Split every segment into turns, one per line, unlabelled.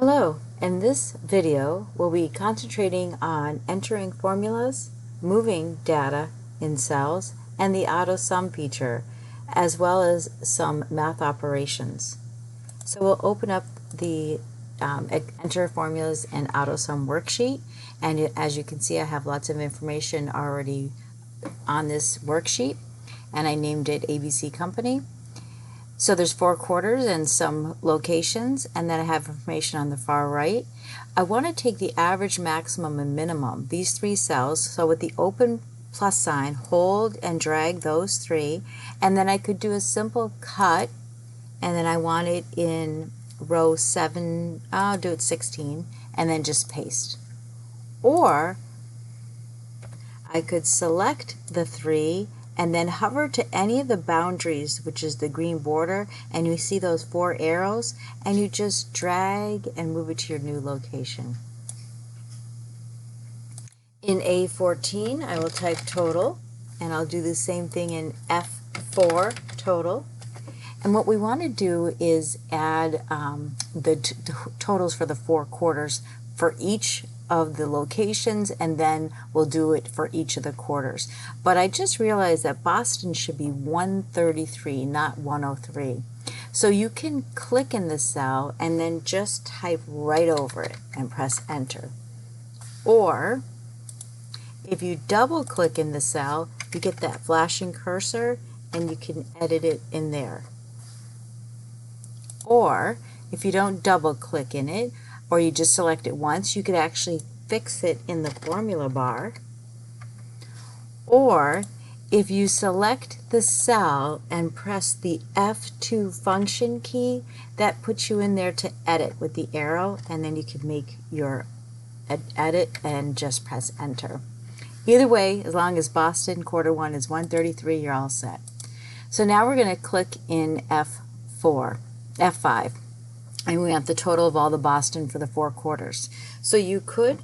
Hello, in this video we'll be concentrating on entering formulas, moving data in cells, and the AutoSum feature, as well as some math operations. So we'll open up the Enter Formulas and AutoSum worksheet, and as you can see I have lots of information already on this worksheet, and I named it ABC Company. So there's 4 quarters and some locations, and then I have information on the far right. I want to take the average, maximum, and minimum, these 3 cells. So with the open plus sign, hold and drag those 3, and then I could do a simple cut, and then I want it in row 7, I'll do it 16, and then just paste. Or I could select the 3 and then hover to any of the boundaries, which is the green border, and you see those 4 arrows, and you just drag and move it to your new location. In A14, I will type total, and I'll do the same thing in F4, total. And what we want to do is add the totals for the 4 quarters for each of the locations, and then we'll do it for each of the quarters. But I just realized that Boston should be 133, not 103. So you can click in the cell and then just type right over it and press enter. Or if you double click in the cell, you get that flashing cursor and you can edit it in there. Or if you don't double click in it, or you just select it once, you could actually fix it in the formula bar. Or if you select the cell and press the F2 function key, that puts you in there to edit with the arrow, and then you can make your edit and just press enter. Either way, as long as Boston quarter 1 is 133, you're all set. So now we're going to click in F5. And we want the total of all the Boston for the 4 quarters. So you could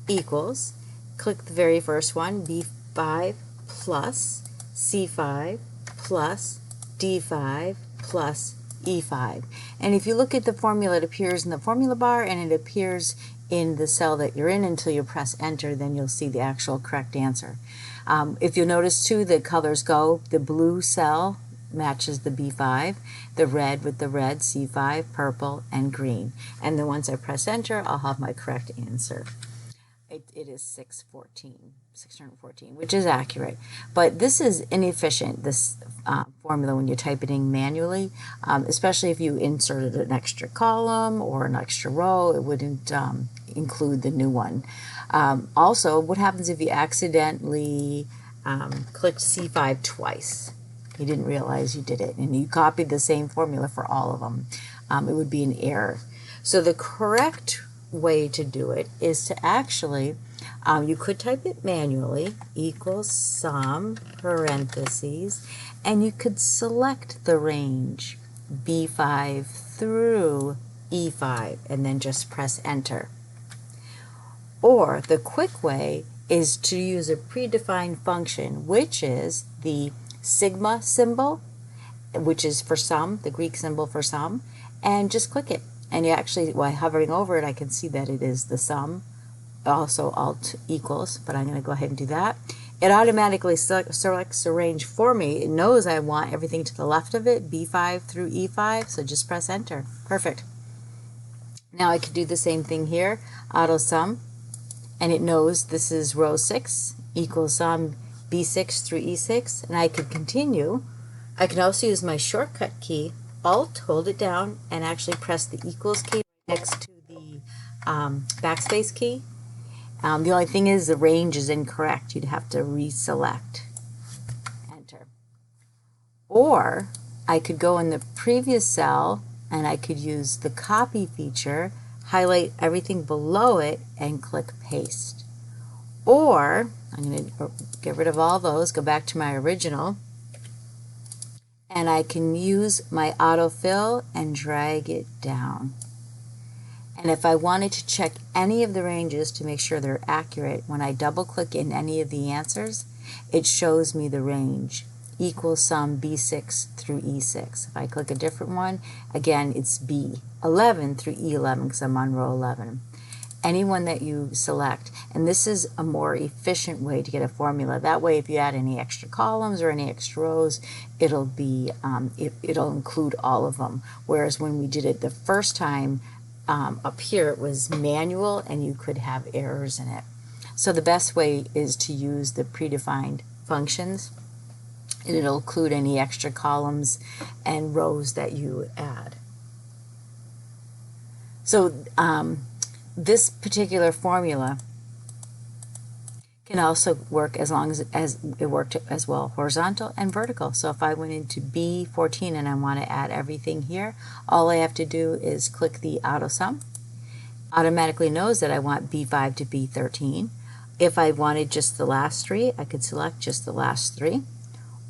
equals, click the very first one, B5 plus C5 plus D5 plus E5. And if you look at the formula, it appears in the formula bar and it appears in the cell that you're in until you press enter, then you'll see the actual correct answer. If you'll notice too, the colors go, the blue cell matches the B5, the red with the red, C5, purple, and green. And then once I press enter, I'll have my correct answer. It is 614, which is accurate. But this is inefficient, this formula, when you type it in manually, especially if you inserted an extra column or an extra row, it wouldn't include the new one. Also, what happens if you accidentally clicked C5 twice? You didn't realize you did it, and you copied the same formula for all of them. It would be an error. So the correct way to do it is to actually, you could type it manually, equals sum, parentheses, and you could select the range, B5 through E5, and then just press enter. Or the quick way is to use a predefined function, which is the sigma symbol, which is for sum, the Greek symbol for sum, and just click it. And you actually, while hovering over it, I can see that it is the sum, also alt equals, but I'm going to go ahead and do that. It automatically selects a range for me. It knows I want everything to the left of it, B5 through E5, so just press enter. Perfect. Now I could do the same thing here, AutoSum, and it knows this is row 6 equals sum B6 through E6, and I could continue. I can also use my shortcut key, Alt, hold it down, and actually press the equals key next to the backspace key. The only thing is the range is incorrect. You'd have to reselect. Enter. Or I could go in the previous cell and I could use the copy feature, highlight everything below it, and click paste. Or I'm going to get rid of all those, go back to my original, and I can use my autofill and drag it down. And if I wanted to check any of the ranges to make sure they're accurate, when I double click in any of the answers, it shows me the range. equals sum B6 through E6. If I click a different one, again, it's B11 through E11 because I'm on row 11. Any one that you select, and this is a more efficient way to get a formula. That way, if you add any extra columns or any extra rows, it'll be it'll include all of them. Whereas when we did it the first time, up here it was manual and you could have errors in it. So the best way is to use the predefined functions, and it'll include any extra columns and rows that you add. So this particular formula can also work as long as it worked as well horizontal and vertical. So if I went into B14 and I want to add everything here, all I have to do is click the AutoSum. Automatically knows that I want B5 to B13. If I wanted just the last three, I could select just the last three,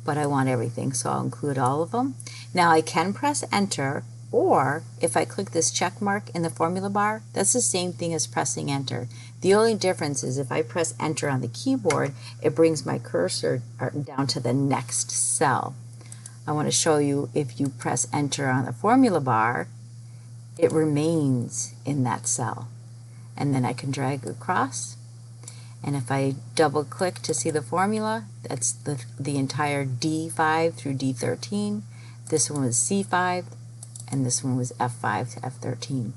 but I want everything, so I'll include all of them. Now I can press enter, or if I click this check mark in the formula bar, that's the same thing as pressing enter. The only difference is if I press enter on the keyboard, it brings my cursor down to the next cell. I want to show you if you press enter on the formula bar, it remains in that cell. And then I can drag across, and if I double click to see the formula, that's the entire D5 through D13. This one was C5, and this one was F5 to F13.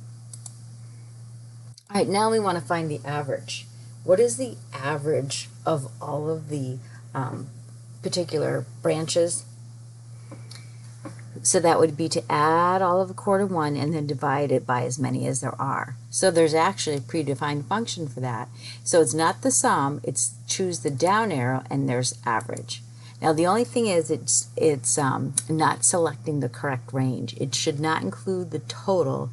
All right, now we want to find the average. What is the average of all of the particular branches? So that would be to add all of the quarter one and then divide it by as many as there are. So there's actually a predefined function for that. So it's not the sum, it's choose the down arrow and there's average. Now the only thing is it's not selecting the correct range. It should not include the total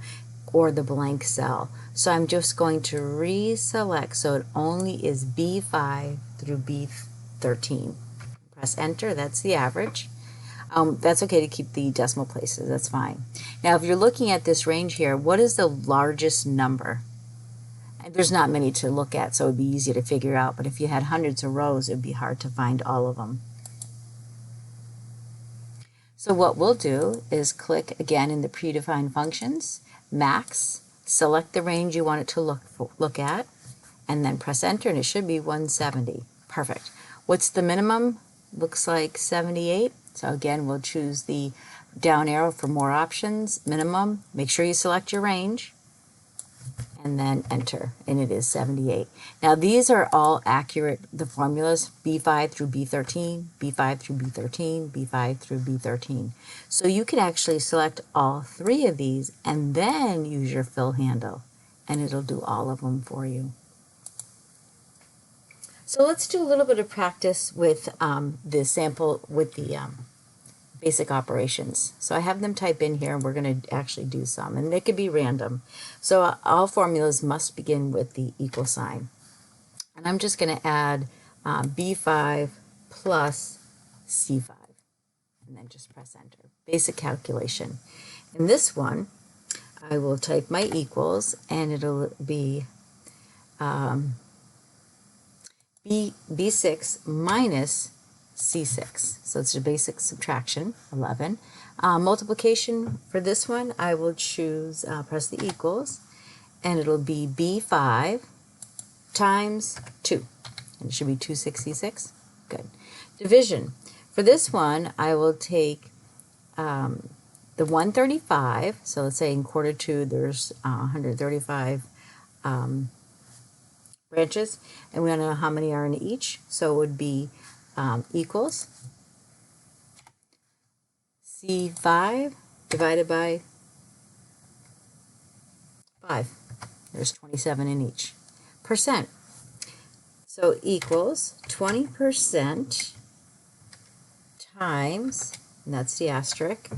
or the blank cell. So I'm just going to reselect so it only is B5 through B13. Press enter, that's the average. That's okay to keep the decimal places, that's fine. Now if you're looking at this range here, what is the largest number? And there's not many to look at, so it would be easy to figure out, but if you had hundreds of rows, it would be hard to find all of them. So what we'll do is click again in the predefined functions, max, select the range you want it to look at, and then press enter, and it should be 170. Perfect. What's the minimum? Looks like 78. So again, we'll choose the down arrow for more options, minimum. Make sure you select your range, and then enter, and it is 78. Now these are all accurate, the formulas, B5 through B13, B5 through B13, B5 through B13. So you can actually select all three of these and then use your fill handle, and it'll do all of them for you. So let's do a little bit of practice with the sample with the basic operations. So I have them type in here, and we're going to actually do some, and they could be random. So all formulas must begin with the equal sign. And I'm just going to add B5 plus C5, and then just press enter. Basic calculation. In this one, I will type my equals, and it'll be B6 minus C6. So it's a basic subtraction, 11. Multiplication for this one, I will choose, press the equals, and it'll be B5 times 2. And it should be 266. Good. Division. For this one, I will take the 135. So let's say in quarter 2, there's 135 branches, and we want to know how many are in each. So it would be equals C5 divided by 5. There's 27 in each. Percent. So equals 20% times, and that's the asterisk,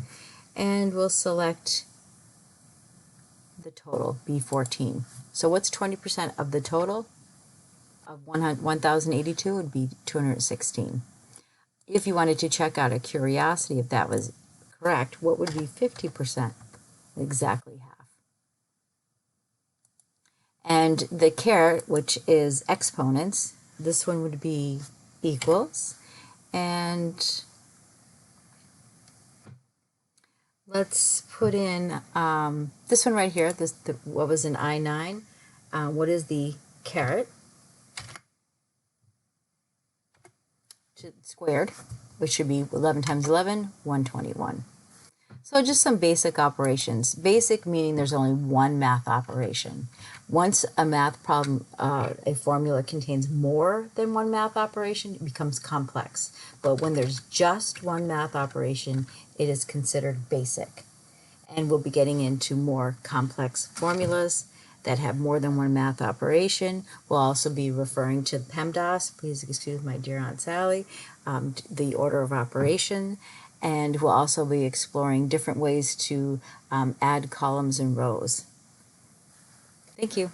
and we'll select the total, B14. So what's 20% of the total of 1,082 would be 216. If you wanted to check out a curiosity if that was correct, what would be 50%? Exactly half. And the caret, which is exponents, this one would be equals, and Let's put in this one right here. What was an I9? What is the caret squared, which should be 11 times 11, 121. So just some basic operations. Basic meaning there's only one math operation. Once a math problem, a formula contains more than one math operation, it becomes complex. But when there's just one math operation, it is considered basic. And we'll be getting into more complex formulas that have more than one math operation. We'll also be referring to PEMDAS, please excuse my dear Aunt Sally, the order of operation, and we'll also be exploring different ways to add columns and rows. Thank you.